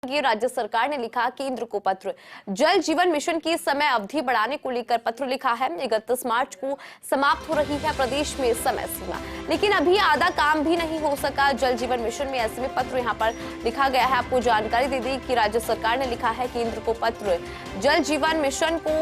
ये राज्य सरकार ने लिखा केंद्र को पत्र। जल जीवन मिशन की समय अवधि बढ़ाने को लेकर पत्र लिखा है। 31 मार्च को समाप्त हो रही है प्रदेश में समय सीमा, लेकिन अभी आधा काम भी नहीं हो सका जल जीवन मिशन में। ऐसे में पत्र यहां पर लिखा गया है। आपको जानकारी दे दी कि राज्य सरकार ने लिखा है केंद्र को पत्र। जल जीवन मिशन को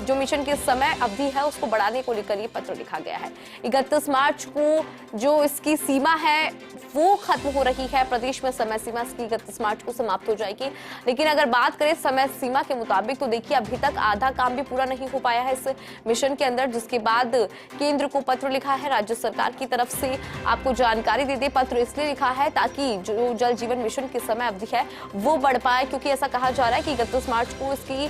जो मिशन की समय अवधि है उसको बढ़ाने को लेकर ये पत्र लिखा गया है। 31 मार्च को जो इसकी सीमा है वो खत्म हो रही है। प्रदेश में समय सीमा इसकी 31 मार्च को समाप्त हो जाएगी। लेकिन अगर बात करें समय सीमा के मुताबिक तो देखिए अभी तक आधा काम भी पूरा नहीं हो पाया है इस मिशन के अंदर, जिसके बाद केंद्र को पत्र लिखा है राज्य सरकार की तरफ से। आपको जानकारी दे दे, पत्र इसलिए लिखा है ताकि जो जल जीवन मिशन की समय अवधि है वो बढ़ पाए, क्योंकि ऐसा कहा जा रहा है कि 31 मार्च को इसकी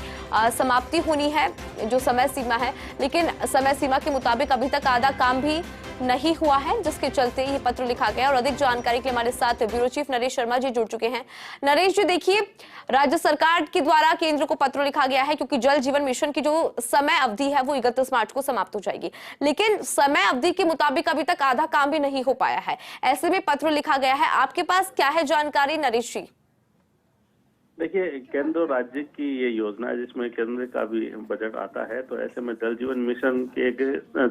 समाप्ति होनी है जो समय सीमा है, लेकिन समय सीमा के मुताबिक अभी तक आधा काम भी नहीं हुआ है, जिसके चलते ये पत्र लिखा गया। और अधिक जानकारी के लिए हमारे साथ ब्यूरो चीफ नरेश शर्मा जी जुड़ चुके हैं। नरेश जी, देखिए राज्य सरकार के द्वारा केंद्र को पत्र लिखा गया है क्योंकि जल जीवन मिशन की जो समय अवधि है वो 31 मार्च को समाप्त हो जाएगी, लेकिन समय अवधि के मुताबिक अभी तक आधा काम भी नहीं हो पाया है। ऐसे में पत्र लिखा गया है, आपके पास क्या है जानकारी नरेश जी? देखिए, केंद्र और राज्य की ये योजना है जिसमें केंद्र का भी बजट आता है, तो ऐसे में जल जीवन मिशन की एक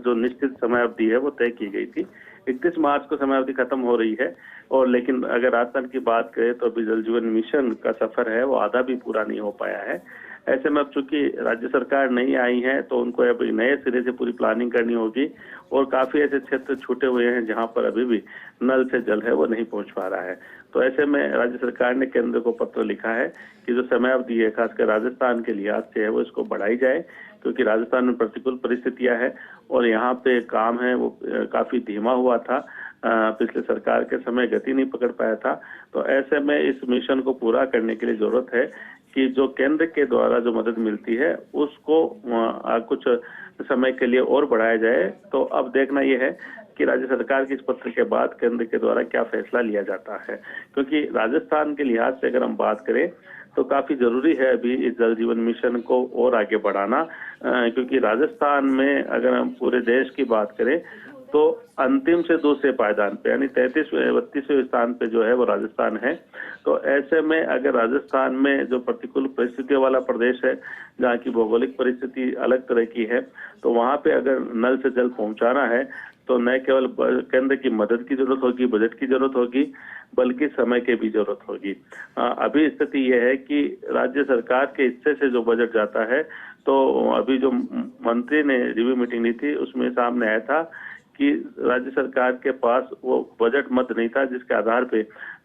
जो निश्चित समय अवधि है वो तय की गई थी। 31 मार्च को समय अवधि खत्म हो रही है, और लेकिन अगर राजस्थान की बात करें तो अभी जल जीवन मिशन का सफर है वो आधा भी पूरा नहीं हो पाया है। ऐसे में अब चूंकि राज्य सरकार नहीं आई है तो उनको अभी नए सिरे से पूरी प्लानिंग करनी होगी, और काफी ऐसे क्षेत्र छूटे हुए हैं जहां पर अभी भी नल से जल है वो नहीं पहुंच पा रहा है। तो ऐसे में राज्य सरकार ने केंद्र को पत्र लिखा है कि जो समय अवधि है खासकर राजस्थान के लिहाज से है वो इसको बढ़ाई जाए, क्योंकि राजस्थान में प्रतिकूल परिस्थितियां हैं और यहाँ पे काम है वो काफी धीमा हुआ था। पिछले सरकार के समय गति नहीं पकड़ पाया था। तो ऐसे में इस मिशन को पूरा करने के लिए जरूरत है कि जो केंद्र के द्वारा जो मदद मिलती है उसको कुछ समय के लिए और बढ़ाया जाए। तो अब देखना यह है कि राज्य सरकार के इस पत्र के बाद केंद्र के द्वारा क्या फैसला लिया जाता है, क्योंकि राजस्थान के लिहाज से अगर हम बात करें तो काफी जरूरी है अभी इस जल जीवन मिशन को और आगे बढ़ाना, क्योंकि राजस्थान में अगर हम पूरे देश की बात करें तो अंतिम से दूसरे पायदान पे यानी 32वें स्थान पे जो है वो राजस्थान है। तो ऐसे में अगर राजस्थान में जो प्रतिकूल परिस्थितियों वाला प्रदेश है, जहाँ की भौगोलिक परिस्थिति अलग तरह की है, तो वहाँ पे अगर नल से जल पहुँचाना है तो न केवल केंद्र की मदद की जरूरत होगी, बजट की जरूरत होगी, बल्कि समय की भी जरूरत होगी। अभी स्थिति यह है कि राज्य सरकार के हिस्से से जो बजट जाता है, तो अभी जो मंत्री ने रिव्यू मीटिंग ली थी उसमें सामने आया था कि राज्य सरकार के पास वो बजट मद नहीं था जिसके आधार पे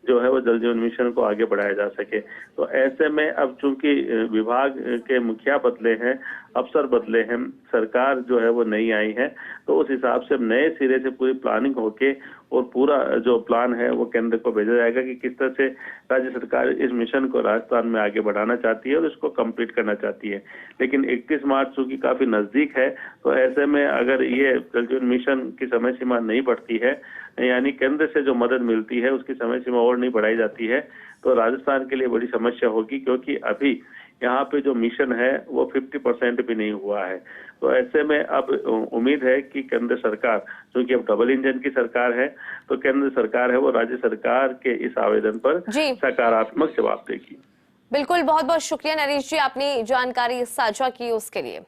जो है वो जल जीवन मिशन को आगे बढ़ाया जा सके। तो ऐसे में अब चूंकि विभाग के मुखिया बदले हैं, अफसर बदले हैं, सरकार जो है वो नई आई है, तो उस हिसाब से नए सिरे से पूरी प्लानिंग होके और पूरा जो प्लान है वो केंद्र को भेजा जाएगा कि किस तरह से राज्य सरकार इस मिशन को राजस्थान में आगे बढ़ाना चाहती है और इसको कंप्लीट करना चाहती है। लेकिन 31 मार्च चूंकि काफी नजदीक है, तो ऐसे में अगर ये जल जीवन मिशन की समय सीमा नहीं बढ़ती है, यानी केंद्र से जो मदद मिलती है उसकी समय सीमा और नहीं बढ़ाई जाती है, तो राजस्थान के लिए बड़ी समस्या होगी, क्योंकि अभी यहाँ पे जो मिशन है वो 50% भी नहीं हुआ है। तो ऐसे में अब उम्मीद है कि केंद्र सरकार, क्योंकि अब डबल इंजन की सरकार है, तो केंद्र सरकार है वो राज्य सरकार के इस आवेदन पर सकारात्मक जवाब देगी। बिल्कुल, बहुत बहुत शुक्रिया नरेश जी, आपने जानकारी साझा की उसके लिए।